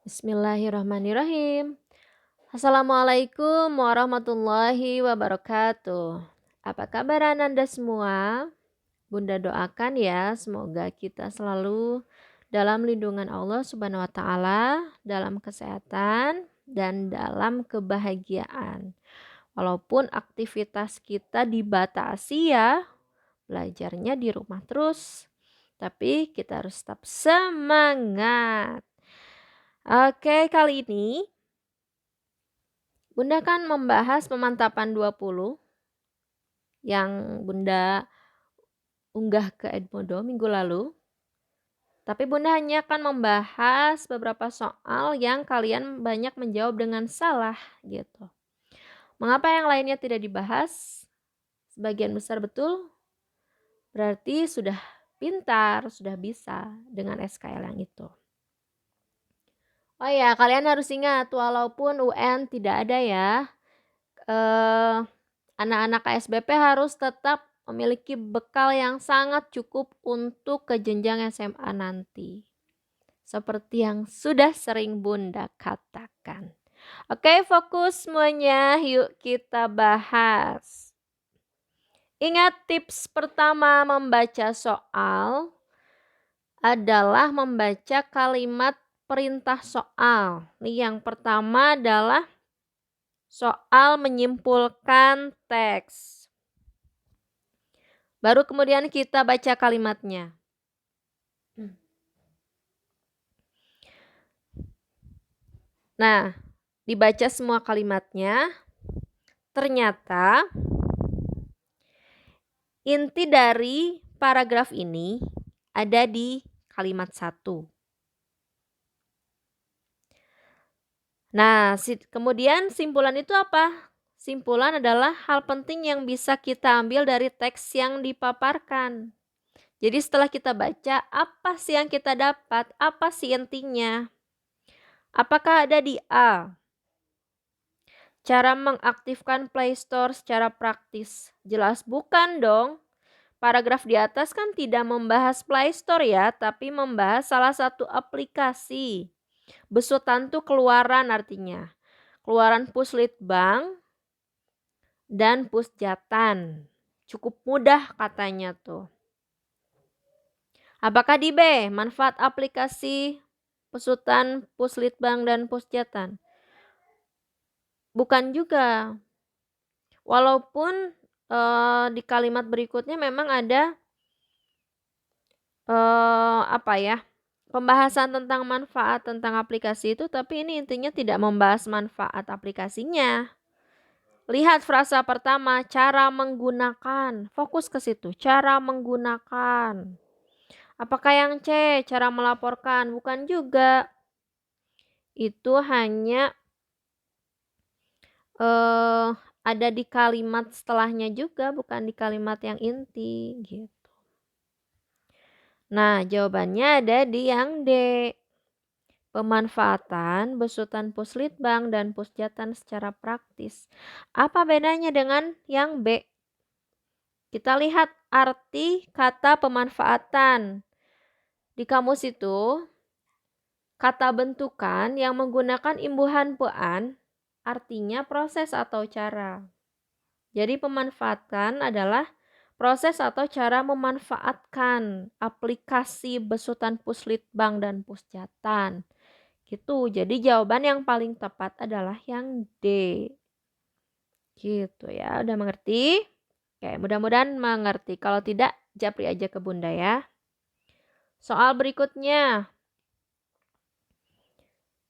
Bismillahirrahmanirrahim. Assalamualaikum warahmatullahi wabarakatuh. Apa kabar Ananda semua? Bunda doakan ya, semoga kita selalu dalam lindungan Allah Subhanahu wa taala, dalam kesehatan dan dalam kebahagiaan. Walaupun aktivitas kita dibatasi ya, belajarnya di rumah terus. Tapi kita harus tetap semangat. Oke, kali ini Bunda kan membahas pemantapan 20 yang Bunda unggah ke Edmodo minggu lalu. Tapi Bunda hanya akan membahas beberapa soal yang kalian banyak menjawab dengan salah gitu. Mengapa yang lainnya tidak dibahas? Sebagian besar betul, berarti sudah pintar, sudah bisa dengan SKL yang itu. Oh ya, kalian harus ingat walaupun UN tidak ada ya, anak-anak KSBP harus tetap memiliki bekal yang sangat cukup untuk ke jenjang SMA nanti. Seperti yang sudah sering Bunda katakan. Oke, fokus semuanya. Yuk kita bahas. Ingat tips pertama membaca soal adalah membaca kalimat perintah soal. Nih yang pertama adalah soal menyimpulkan teks. Baru kemudian kita baca kalimatnya. Nah, dibaca semua kalimatnya. Ternyata inti dari paragraf ini ada di kalimat 1. Nah, kemudian simpulan itu apa? Simpulan adalah hal penting yang bisa kita ambil dari teks yang dipaparkan. Jadi setelah kita baca, apa sih yang kita dapat? Apa sih intinya? Apakah ada di A? Cara mengaktifkan Play Store secara praktis. Jelas bukan dong. Paragraf di atas kan tidak membahas Play Store ya, tapi membahas salah satu aplikasi. Besutan tuh keluaran artinya. Keluaran Puslitbank dan Pusjatan. Cukup mudah katanya tuh. Apakah di B? Manfaat aplikasi Besutan Puslitbank dan Pusjatan. Bukan juga. Walaupun di kalimat berikutnya memang ada pembahasan tentang manfaat tentang aplikasi itu, tapi ini intinya tidak membahas manfaat aplikasinya. Lihat frasa pertama, cara menggunakan. Fokus ke situ, cara menggunakan. Apakah yang C, cara melaporkan? Bukan juga. Itu hanya ada di kalimat setelahnya juga, bukan di kalimat yang inti gitu. Nah, jawabannya ada di yang D. Pemanfaatan besutan Puslitbank dan Pusjatan secara praktis. Apa bedanya dengan yang B? Kita lihat arti kata pemanfaatan. Di kamus itu, kata bentukan yang menggunakan imbuhan pean artinya proses atau cara. Jadi pemanfaatkan adalah proses atau cara memanfaatkan aplikasi besutan Puslitbank dan Pusjatan. Gitu. Jadi jawaban yang paling tepat adalah yang D. Gitu ya. Udah mengerti? Oke, mudah-mudahan mengerti. Kalau tidak, japri aja ke Bunda ya. Soal berikutnya.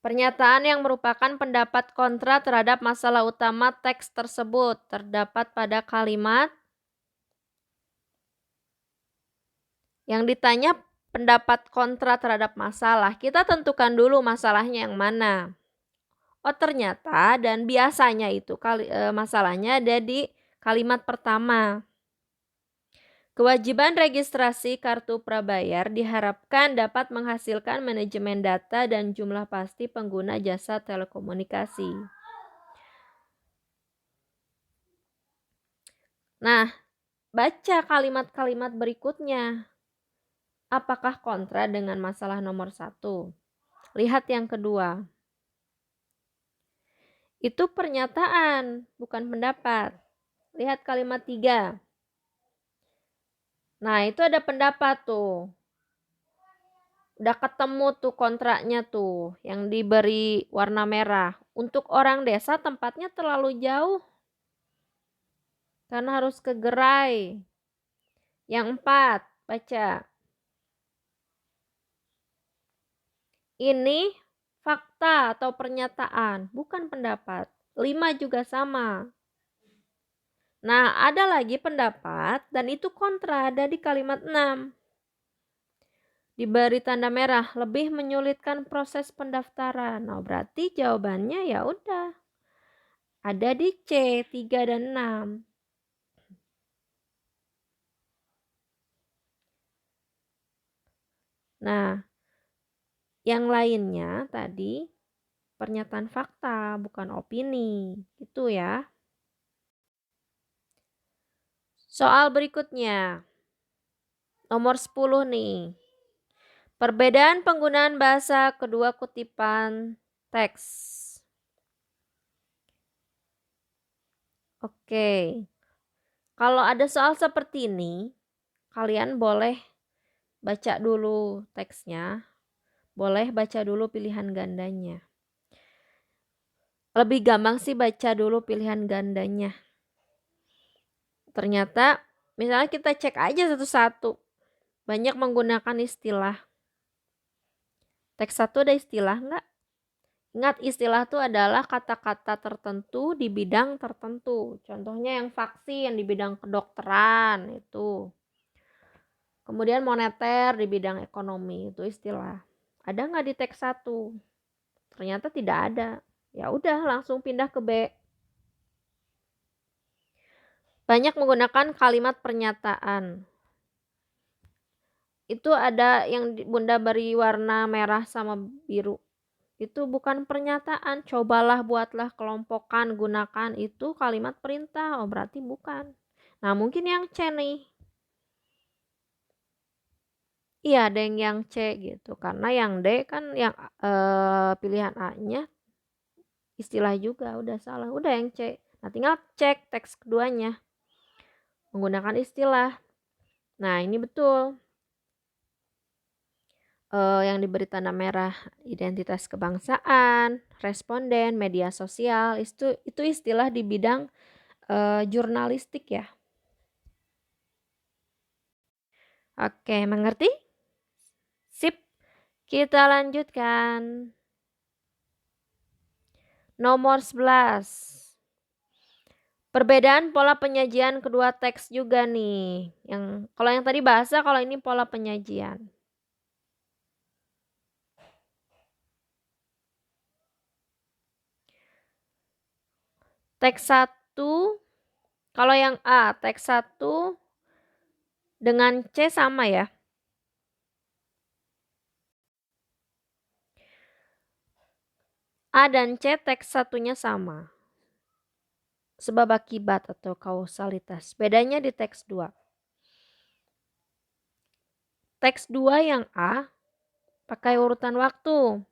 Pernyataan yang merupakan pendapat kontra terhadap masalah utama teks tersebut terdapat pada kalimat yang ditanya pendapat kontra terhadap masalah. Kita tentukan dulu masalahnya yang mana. Oh ternyata dan biasanya itu masalahnya ada di kalimat pertama. Kewajiban registrasi kartu prabayar diharapkan dapat menghasilkan manajemen data dan jumlah pasti pengguna jasa telekomunikasi. Nah, baca kalimat-kalimat berikutnya. Apakah kontra dengan masalah nomor 1? Lihat yang kedua. Itu pernyataan, bukan pendapat. Lihat kalimat 3. Nah, itu ada pendapat tuh. Udah ketemu tuh kontraknya tuh, yang diberi warna merah. Untuk orang desa tempatnya terlalu jauh, karena harus ke gerai. Yang 4, baca. Ini fakta atau pernyataan, bukan pendapat. 5 juga sama. Nah, ada lagi pendapat dan itu kontra, ada di kalimat 6. Diberi tanda merah, lebih menyulitkan proses pendaftaran. Nah, berarti jawabannya ya udah. Ada di C, 3 dan 6. Nah, yang lainnya tadi pernyataan fakta, bukan opini. Gitu ya. Soal berikutnya. Nomor 10 nih. Perbedaan penggunaan bahasa kedua kutipan teks. Oke. Kalau ada soal seperti ini, kalian boleh baca dulu teksnya. Boleh baca dulu pilihan gandanya. Lebih gampang sih baca dulu pilihan gandanya. Ternyata, misalnya kita cek aja satu-satu. Banyak menggunakan istilah. Teks 1 ada istilah nggak? Ingat, istilah itu adalah kata-kata tertentu di bidang tertentu. Contohnya yang vaksin di bidang kedokteran itu. Kemudian moneter di bidang ekonomi itu istilah. Ada nggak di teks 1? Ternyata tidak ada. Ya udah, langsung pindah ke B. Banyak menggunakan kalimat pernyataan. Itu ada yang Bunda beri warna merah sama biru. Itu bukan pernyataan. Cobalah, buatlah, kelompokan, gunakan. Itu kalimat perintah. Oh, berarti bukan. Nah, mungkin yang C nih. Iya, ada yang C gitu. Karena yang D kan yang pilihan A-nya istilah juga. Udah salah. Udah yang C. Nah, tinggal cek teks keduanya. Menggunakan istilah. Nah, ini betul. Yang diberi tanda merah identitas kebangsaan, responden, media sosial, itu istilah di bidang jurnalistik ya. Oke, mengerti? Sip, kita lanjutkan. Nomor 11. Perbedaan pola penyajian kedua teks juga nih. Kalau yang tadi bahasa, kalau ini pola penyajian. Teks 1, kalau yang A, teks 1 dengan C sama ya. A dan C teks satunya sama. Sebab akibat atau kausalitas. Bedanya di teks 2. Teks 2 yang A pakai urutan waktu.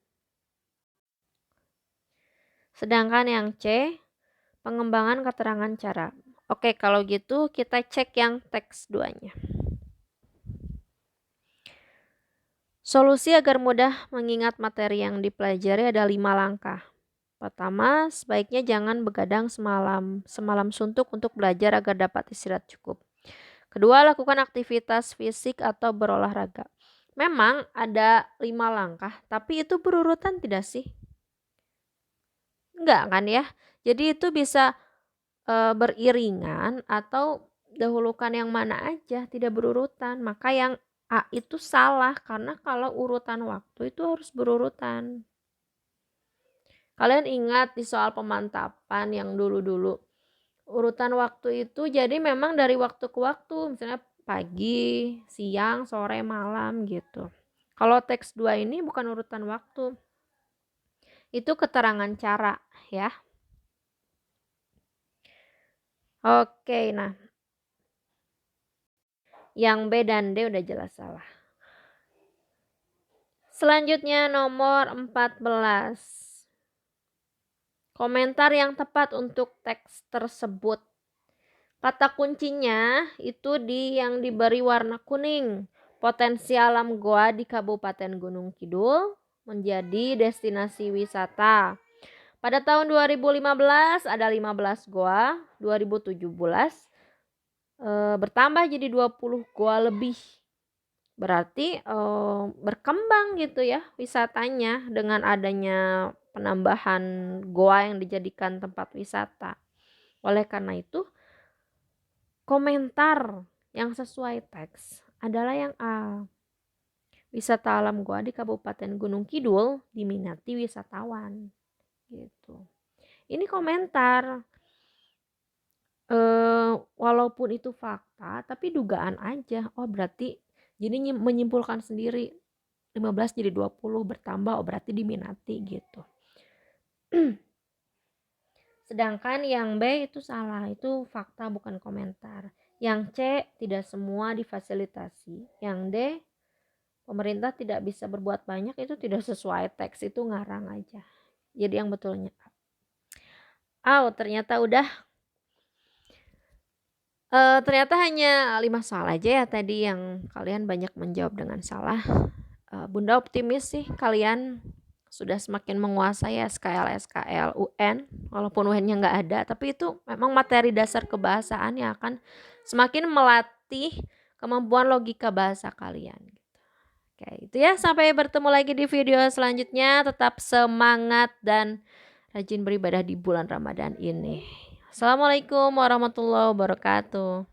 Sedangkan yang C pengembangan keterangan cara. Oke, kalau gitu kita cek yang teks 2-nya. Solusi agar mudah mengingat materi yang dipelajari ada 5 langkah. Pertama, sebaiknya jangan begadang semalam suntuk untuk belajar agar dapat istirahat cukup. Kedua, lakukan aktivitas fisik atau berolahraga. Memang ada 5 langkah, tapi itu berurutan tidak sih? Enggak kan ya? Jadi itu bisa beriringan atau dahulukan yang mana aja, tidak berurutan. Maka yang A itu salah, karena kalau urutan waktu itu harus berurutan. Kalian ingat di soal pemantapan yang dulu-dulu, urutan waktu itu jadi memang dari waktu ke waktu, misalnya pagi, siang, sore, malam gitu. Kalau teks 2 ini bukan urutan waktu, itu keterangan cara ya. Oke, nah yang B dan D udah jelas salah. Selanjutnya nomor 14. Komentar yang tepat untuk teks tersebut. Kata kuncinya itu yang diberi warna kuning. Potensi alam goa di Kabupaten Gunung Kidul menjadi destinasi wisata. Pada tahun 2015 ada 15 goa, 2017 bertambah jadi 20 goa lebih. Berarti berkembang gitu ya wisatanya dengan adanya penambahan goa yang dijadikan tempat wisata. Oleh karena itu, komentar yang sesuai teks adalah yang A. Wisata alam goa di Kabupaten Gunung Kidul diminati wisatawan. Gitu. Ini komentar. Walaupun itu fakta, tapi dugaan aja. Oh, berarti jadi menyimpulkan sendiri 15 jadi 20 bertambah, oh berarti diminati gitu. Sedangkan yang B itu salah, itu fakta bukan komentar. Yang C tidak semua difasilitasi. Yang D pemerintah tidak bisa berbuat banyak, itu tidak sesuai teks, itu ngarang aja. Jadi yang betulnya ternyata udah. Ternyata hanya 5 soal aja ya tadi yang kalian banyak menjawab dengan salah. Bunda optimis sih kalian sudah semakin menguasai SKL UN, walaupun UN-nya nggak ada, tapi itu memang materi dasar kebahasaan yang akan semakin melatih kemampuan logika bahasa kalian. Oke, itu ya, sampai bertemu lagi di video selanjutnya. Tetap semangat dan rajin beribadah di bulan Ramadan ini. Assalamualaikum warahmatullahi wabarakatuh.